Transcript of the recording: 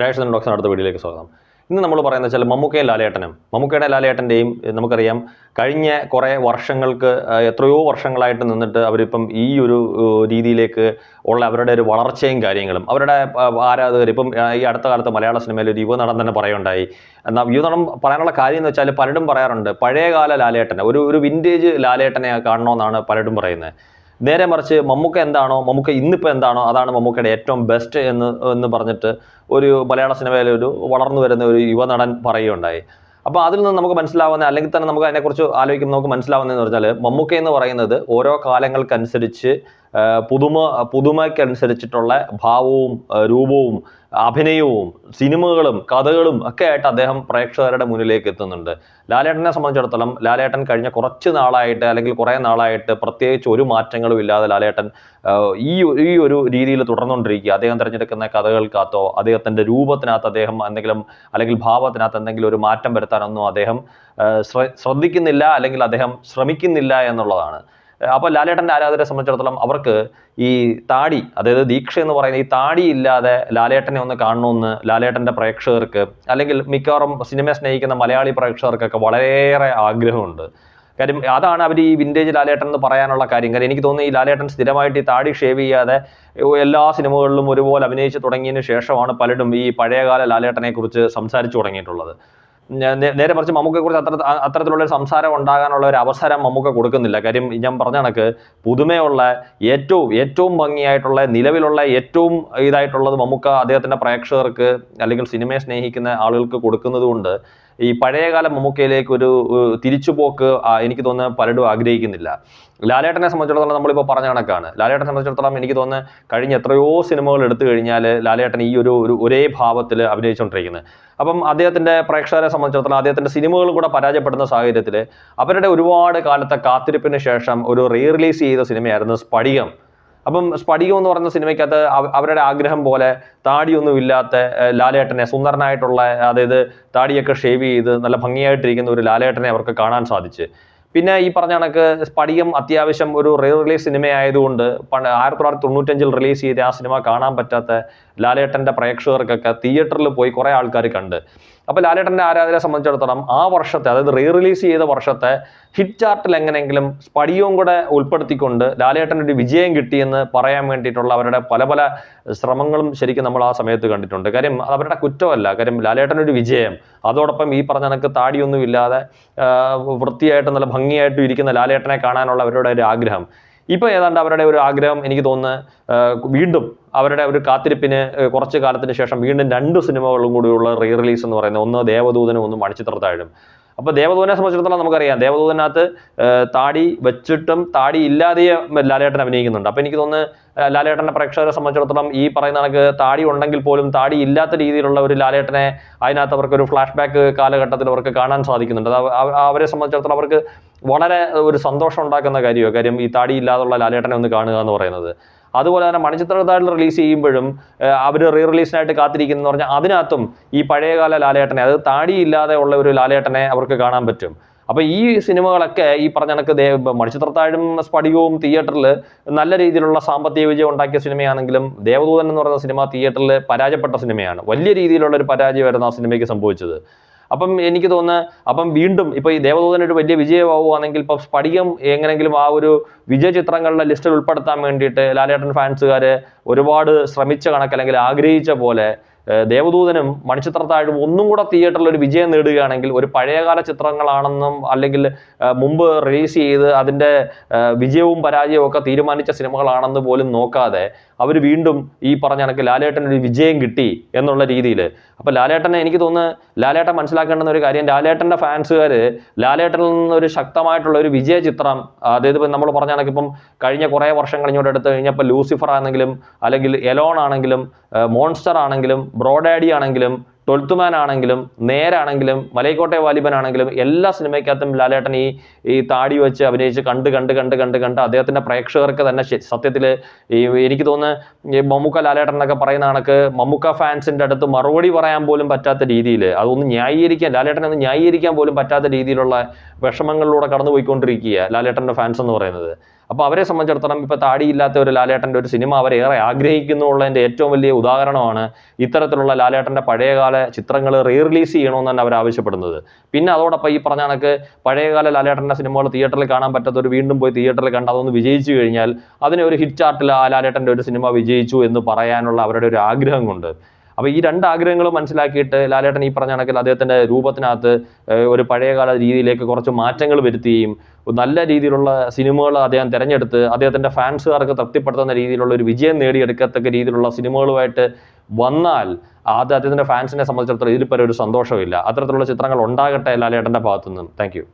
Rajesh doctor അടുത്ത വീഡിയോയിലേക്ക് സ്വാഗതം. ഇന്ന് നമ്മൾ പറയുന്നത് വെച്ചാൽ മമ്മൂക്കയുടെ ലാലേട്ടൻ്റെയും നമുക്കറിയാം കഴിഞ്ഞ കുറേ വർഷങ്ങൾക്ക് എത്രയോ വർഷങ്ങളായിട്ട് നിന്നിട്ട് അവരിപ്പം ഈ ഒരു രീതിയിലേക്ക് ഉള്ള അവരുടെ ഒരു വളർച്ചയും കാര്യങ്ങളും അവരുടെ ആരാധകർ ഇപ്പം ഈ അടുത്ത കാലത്ത് മലയാള സിനിമയിൽ ഒരു യുവനടൻ തന്നെ പറയുണ്ടായി. എന്നാൽ യുവനടൻ പറയാനുള്ള കാര്യം എന്ന് വെച്ചാൽ പലരും പറയാറുണ്ട് പഴയകാല ലാലേട്ടനെ ഒരു വിൻറ്റേജ് ലാലേട്ടനെ കാണണമെന്നാണ് പലരും പറയുന്നത്. നേരെ മറിച്ച് മമ്മൂക്ക ഇന്നിപ്പോൾ എന്താണോ അതാണ് മമ്മൂക്കയുടെ ഏറ്റവും ബെസ്റ്റ് എന്ന് പറഞ്ഞിട്ട് ഒരു മലയാള സിനിമയിൽ ഒരു വളർന്നു വരുന്ന ഒരു യുവനടൻ പറയുകയുണ്ടായി. അപ്പോൾ അതിൽ നിന്ന് നമുക്ക് മനസ്സിലാവുന്ന, അല്ലെങ്കിൽ തന്നെ നമുക്ക് അതിനെക്കുറിച്ച് ആലോചിക്കുമ്പോൾ നമുക്ക് മനസ്സിലാവുന്നതെന്ന് പറഞ്ഞാൽ മമ്മൂക്ക എന്ന് പറയുന്നത് ഓരോ കാലങ്ങൾക്കനുസരിച്ച് പുതുമയ്ക്കനുസരിച്ചിട്ടുള്ള ഭാവവും രൂപവും അഭിനയവും സിനിമകളും കഥകളും ഒക്കെ ആയിട്ട് അദ്ദേഹം പ്രേക്ഷകരുടെ മുന്നിലേക്ക് എത്തുന്നുണ്ട്. ലാലേട്ടനെ സംബന്ധിച്ചിടത്തോളം ലാലേട്ടൻ കഴിഞ്ഞ കുറച്ച് നാളായിട്ട് അല്ലെങ്കിൽ കുറേ നാളായിട്ട് പ്രത്യേകിച്ച് ഒരു മാറ്റങ്ങളും ഇല്ലാതെ ലാലേട്ടൻ ഈ ഒരു രീതിയിൽ തുടർന്നുകൊണ്ടിരിക്കുക. അദ്ദേഹം തിരഞ്ഞെടുക്കുന്ന കഥകൾക്കകത്തോ അദ്ദേഹത്തിൻ്റെ രൂപത്തിനകത്ത് അദ്ദേഹം അല്ലെങ്കിൽ ഭാവത്തിനകത്ത് എന്തെങ്കിലും ഒരു മാറ്റം വരുത്താനൊന്നും അദ്ദേഹം ശ്രദ്ധിക്കുന്നില്ല, അല്ലെങ്കിൽ അദ്ദേഹം ശ്രമിക്കുന്നില്ല എന്നുള്ളതാണ്. അപ്പോൾ ലാലേട്ടൻ്റെ ആരാധകരെ സംബന്ധിച്ചിടത്തോളം അവർക്ക് ഈ താടി, അതായത് ദീക്ഷ എന്ന് പറയുന്ന ഈ താടി ഇല്ലാതെ ലാലേട്ടനെ ഒന്ന് കാണണമെന്ന് ലാലേട്ടൻ്റെ പ്രേക്ഷകർക്ക്, അല്ലെങ്കിൽ മിക്കവാറും സിനിമയെ സ്നേഹിക്കുന്ന മലയാളി പ്രേക്ഷകർക്കൊക്കെ വളരെയേറെ ആഗ്രഹമുണ്ട്. കാര്യം അതാണ് അവർ ഈ വിൻറ്റേജ് ലാലേട്ടൻ എന്ന് പറയാനുള്ള കാര്യം. കാര്യം എനിക്ക് തോന്നുന്നു ഈ ലാലേട്ടൻ സ്ഥിരമായിട്ട് ഈ താടി ഷേവ് ചെയ്യാതെ എല്ലാ സിനിമകളിലും ഒരുപോലെ അഭിനയിച്ച് തുടങ്ങിയതിന് ശേഷമാണ് പലരും ഈ പഴയകാല ലാലേട്ടനെ കുറിച്ച് സംസാരിച്ചു തുടങ്ങിയിട്ടുള്ളത്. നേരെ മറിച്ച് മമ്മൂക്കയെക്കുറിച്ച് അത്തരത്തിലുള്ള സംസാരം ഉണ്ടാകാനുള്ള ഒരു അവസരം മമ്മൂക്ക കൊടുക്കുന്നില്ല. കാര്യം ഞാൻ പറഞ്ഞ കണക്ക് പുതുമയുള്ള ഏറ്റവും ഭംഗിയായിട്ടുള്ള നിലവിലുള്ള ഏറ്റവും ഇതായിട്ടുള്ളത് മമ്മൂക്ക അദ്ദേഹത്തിൻ്റെ പ്രേക്ഷകർക്ക് അല്ലെങ്കിൽ സിനിമയെ സ്നേഹിക്കുന്ന ആളുകൾക്ക് കൊടുക്കുന്നത് കൊണ്ട് ഈ പഴയകാല മമ്മൂക്കയിലേക്ക് ഒരു തിരിച്ചുപോക്ക് എനിക്ക് തോന്നുന്നത് പലരും ആഗ്രഹിക്കുന്നില്ല. ലാലേട്ടനെ സംബന്ധിച്ചിടത്തോളം നമ്മളിപ്പോൾ പറഞ്ഞ കണക്കാണ്. ലാലേട്ടനെ സംബന്ധിച്ചിടത്തോളം എനിക്ക് തോന്നുന്നത് കഴിഞ്ഞ എത്രയോ സിനിമകൾ എടുത്തു കഴിഞ്ഞാൽ ലാലേട്ടൻ ഈ ഒരു ഒരേ ഭാവത്തിൽ അഭിനയിച്ചുകൊണ്ടിരിക്കുന്നത്. അപ്പം അദ്ദേഹത്തിൻ്റെ പ്രേക്ഷകരെ സംബന്ധിച്ചിടത്തോളം അദ്ദേഹത്തിൻ്റെ സിനിമകൾ കൂടെ പരാജയപ്പെടുന്ന സാഹചര്യത്തിൽ അവരുടെ ഒരുപാട് കാലത്തെ കാത്തിരിപ്പിന് ശേഷം ഒരു റിലീസ് ചെയ്ത സിനിമയായിരുന്നു സ്ഫടികം. അപ്പം സ്ഫടികം എന്ന് പറയുന്ന സിനിമയ്ക്കകത്ത് അവരുടെ ആഗ്രഹം പോലെ താടിയൊന്നും ഇല്ലാത്ത ലാലേട്ടനെ, സുന്ദരനായിട്ടുള്ള, അതായത് താടിയൊക്കെ ഷേവ് ചെയ്ത് നല്ല ഭംഗിയായിട്ടിരിക്കുന്ന ഒരു ലാലേട്ടനെ അവർക്ക് കാണാൻ സാധിച്ചു. പിന്നെ ഈ പറഞ്ഞ കണക്ക് സ്ഫടികം അത്യാവശ്യം ഒരു റിലീസ് സിനിമയായതുകൊണ്ട് 1995 റിലീസ് ചെയ്ത ആ സിനിമ കാണാൻ പറ്റാത്ത ലാലേട്ടൻ്റെ പ്രേക്ഷകർക്കൊക്കെ തിയേറ്ററിൽ പോയി കുറേ ആൾക്കാർ കണ്ട്. അപ്പോൾ ലാലേട്ടൻ്റെ ആരാധകരെ സംബന്ധിച്ചിടത്തോളം ആ വർഷത്തെ, അതായത് റിലീസ് ചെയ്ത വർഷത്തെ ഹിറ്റ് ചാർട്ടിൽ എങ്ങനെയെങ്കിലും സ്ഫടികവും കൂടെ ഉൾപ്പെടുത്തിക്കൊണ്ട് ലാലേട്ടനൊരു വിജയം കിട്ടിയെന്ന് പറയാൻ വേണ്ടിയിട്ടുള്ള അവരുടെ പല ശ്രമങ്ങളും ശരിക്കും നമ്മൾ ആ സമയത്ത് കണ്ടിട്ടുണ്ട്. കാര്യം അവരുടെ കുറ്റമല്ല. കാര്യം ലാലേട്ടനൊരു വിജയം, അതോടൊപ്പം ഈ പറഞ്ഞ കണക്ക് താടിയൊന്നും ഇല്ലാതെ വൃത്തിയായിട്ട് നല്ല ഭംഗിയായിട്ടും ഇരിക്കുന്ന ലാലേട്ടനെ കാണാനുള്ള അവരുടെ ഒരു ആഗ്രഹം. ഇപ്പോൾ ഏതാണ്ട് അവരുടെ ഒരു ആഗ്രഹം എനിക്ക് തോന്നുന്നു വീണ്ടും അവരുടെ ഒരു കാത്തിരിപ്പിന് കുറച്ച് കാലത്തിന് ശേഷം വീണ്ടും 2 സിനിമകളും കൂടിയുള്ള റിലീസ് എന്ന് പറയുന്നത്, ഒന്ന് ദേവദൂതനും ഒന്ന് മണിച്ചിത്രത്താഴും. അപ്പോൾ ദേവദൂതനെ സംബന്ധിച്ചിടത്തോളം നമുക്കറിയാം, ദേവദൂതനകത്ത് താടി വെച്ചിട്ടും താടി ഇല്ലാതെ ലാലേട്ടൻ അഭിനയിക്കുന്നുണ്ട്. അപ്പോൾ എനിക്ക് തോന്നുന്നു ലാലേട്ടൻ്റെ പ്രേക്ഷകരെ സംബന്ധിച്ചിടത്തോളം ഈ പറയുന്ന കണക്ക് താടി ഉണ്ടെങ്കിൽ പോലും താടി ഇല്ലാത്ത രീതിയിലുള്ള ഒരു ലാലേട്ടനെ അതിനകത്ത് അവർക്കൊരു ഫ്ലാഷ് ബാക്ക് കാലഘട്ടത്തിൽ അവർക്ക് കാണാൻ സാധിക്കുന്നുണ്ട്. അത് അവരെ സംബന്ധിച്ചിടത്തോളം അവർക്ക് വളരെ ഒരു സന്തോഷം ഉണ്ടാക്കുന്ന കാര്യമാണ്. കാര്യം ഈ താടി ഇല്ലാതുള്ള ലാലേട്ടനെ ഒന്ന് കാണുക എന്ന് പറയുന്നത്. അതുപോലെ തന്നെ മണിച്ചിത്രത്താഴിൽ റിലീസ് ചെയ്യുമ്പോഴും അവർ റിലീസിനായിട്ട് കാത്തിരിക്കുന്നതെന്ന് പറഞ്ഞാൽ അതിനകത്തും ഈ പഴയകാല ലാലേട്ടനെ, അതായത് താടിയില്ലാതെ ഉള്ള ഒരു ലാലേട്ടനെ അവർക്ക് കാണാൻ പറ്റും. അപ്പോൾ ഈ സിനിമകളൊക്കെ ഈ പറഞ്ഞ കണക്ക് മണിച്ചിത്രത്താഴും സ്ഫടികവും തിയേറ്ററിൽ നല്ല രീതിയിലുള്ള സാമ്പത്തിക വിജയം ഉണ്ടാക്കിയ സിനിമയാണെങ്കിലും ദേവദൂതൻ എന്ന് പറയുന്ന സിനിമ തിയേറ്ററിൽ പരാജയപ്പെട്ട സിനിമയാണ്. വലിയ രീതിയിലുള്ള ഒരു പരാജയമായിരുന്നു ആ സിനിമയ്ക്ക് സംഭവിച്ചത്. അപ്പം എനിക്ക് തോന്നുന്നു വീണ്ടും ഇപ്പോൾ ഈ ദേവദൂതനൊരു വലിയ വിജയമാവുകയാണെങ്കിൽ ഇപ്പം സ്ഫടികം എങ്ങനെങ്കിലും ആ ഒരു വിജയ ചിത്രങ്ങളുടെ ലിസ്റ്റിൽ ഉൾപ്പെടുത്താൻ വേണ്ടിയിട്ട് ലാലേട്ടൻ ഫാൻസുകാർ ഒരുപാട് ശ്രമിച്ച കണക്ക് അല്ലെങ്കിൽ ആഗ്രഹിച്ച പോലെ ദേവദൂതനും മണിച്ചിത്രത്താഴും ഒന്നും കൂടെ തിയേറ്ററിൽ ഒരു വിജയം നേടുകയാണെങ്കിൽ ഒരു പഴയകാല ചിത്രങ്ങളാണെന്നും അല്ലെങ്കിൽ മുമ്പ് റിലീസ് ചെയ്ത് അതിൻ്റെ വിജയവും പരാജയവും ഒക്കെ തീരുമാനിച്ച സിനിമകളാണെന്ന് പോലും നോക്കാതെ അവർ വീണ്ടും ഈ പറഞ്ഞ കണക്ക് ലാലേട്ടനൊരു വിജയം കിട്ടി എന്നുള്ള രീതിയിൽ. അപ്പോൾ ലാലേട്ടനെ എനിക്ക് തോന്നുന്നു ലാലേട്ടൻ മനസ്സിലാക്കേണ്ടുന്ന ഒരു കാര്യം, ലാലേട്ടൻ്റെ ഫാൻസുകാർ ലാലേട്ടനിൽ നിന്നൊരു ശക്തമായിട്ടുള്ള ഒരു വിജയ ചിത്രം, അതായത് ഇപ്പം നമ്മൾ പറഞ്ഞ കണക്ക് ഇപ്പം കഴിഞ്ഞ കുറേ വർഷങ്ങൾ ഇങ്ങോട്ട് എടുത്തു കഴിഞ്ഞപ്പോൾ ലൂസിഫർ ആണെങ്കിലും അല്ലെങ്കിൽ എലോൺ ആണെങ്കിലും മോൺസ്റ്റർ ആണെങ്കിലും ബ്രോഡാഡി ആണെങ്കിലും 12th മാൻ ആണെങ്കിലും നേരാണെങ്കിലും മലൈക്കോട്ടെ വാലിബൻ ആണെങ്കിലും എല്ലാ സിനിമയ്ക്കകത്തും ലാലേട്ടൻ ഈ താടി വെച്ച് അഭിനയിച്ച് കണ്ട് അദ്ദേഹത്തിൻ്റെ പ്രേക്ഷകർക്ക് തന്നെ സത്യത്തിൽ എനിക്ക് തോന്നുന്നു ഈ മമ്മൂക്ക ലാലേട്ടൻ എന്നൊക്കെ പറയുന്ന കണക്ക് മമ്മൂക്ക ഫാൻസിൻ്റെ അടുത്ത് മറുപടി പറയാൻ പോലും പറ്റാത്ത രീതിയിൽ, അതൊന്നും ലാലേട്ടനെ ഒന്ന് ന്യായീകരിക്കാൻ പോലും പറ്റാത്ത രീതിയിലുള്ള വിഷമങ്ങളിലൂടെ കടന്നു പോയിക്കൊണ്ടിരിക്കുക ലാലേട്ടൻ്റെ ഫാൻസ് എന്ന് പറയുന്നത്. അപ്പോൾ അവരെ സംബന്ധിച്ചിടത്തോളം ഇപ്പോൾ താടിയില്ലാത്ത ഒരു ലാലേട്ടൻ്റെ ഒരു സിനിമ അവരേറെ ആഗ്രഹിക്കുന്നുള്ളതിൻ്റെ ഏറ്റവും വലിയ ഉദാഹരണമാണ് ഇത്തരത്തിലുള്ള ലാലേട്ടൻ്റെ പഴയകാല ചിത്രങ്ങൾ റിലീസ് ചെയ്യണമെന്ന് തന്നെ അവർ ആവശ്യപ്പെടുന്നത്. പിന്നെ അതോടൊപ്പം ഈ പറഞ്ഞ കണക്ക് പഴയകാല ലാലേട്ടൻ്റെ സിനിമകൾ തിയേറ്ററിൽ കാണാൻ പറ്റാത്തവർ വീണ്ടും പോയി തിയേറ്ററിൽ കണ്ട് അതൊന്ന് വിജയിച്ചു കഴിഞ്ഞാൽ അതിനെ ഒരു ഹിറ്റ് ചാർട്ടിൽ ആ ലാലേട്ടൻ്റെ ഒരു സിനിമ വിജയിച്ചു എന്ന് പറയാനുള്ള അവരുടെ ഒരു ആഗ്രഹം കൊണ്ട്. അപ്പോൾ ഈ രണ്ട് ആഗ്രഹങ്ങളും മനസ്സിലാക്കിയിട്ട് ലാലേട്ടൻ ഈ പറഞ്ഞ കണക്കിൽ അദ്ദേഹത്തിൻ്റെ രൂപത്തിനകത്ത് ഒരു പഴയകാല രീതിയിലേക്ക് കുറച്ച് മാറ്റങ്ങൾ വരുത്തുകയും നല്ല രീതിയിലുള്ള സിനിമകൾ അദ്ദേഹം തിരഞ്ഞെടുത്ത് അദ്ദേഹത്തിൻ്റെ ഫാൻസുകാർക്ക് തൃപ്തിപ്പെടുത്തുന്ന രീതിയിലുള്ള ഒരു വിജയം നേടിയെടുക്കത്തക്ക രീതിയിലുള്ള സിനിമകളുമായിട്ട് വന്നാൽ അത് അദ്ദേഹത്തിൻ്റെ ഫാൻസിനെ സംബന്ധിച്ചിടത്തോളം ഇതിൽ പരം ഒരു സന്തോഷമില്ല. അത്തരത്തിലുള്ള ചിത്രങ്ങൾ ഉണ്ടാകട്ടെ ലാലേട്ടൻ്റെ ഭാഗത്തു നിന്നും. Thank you.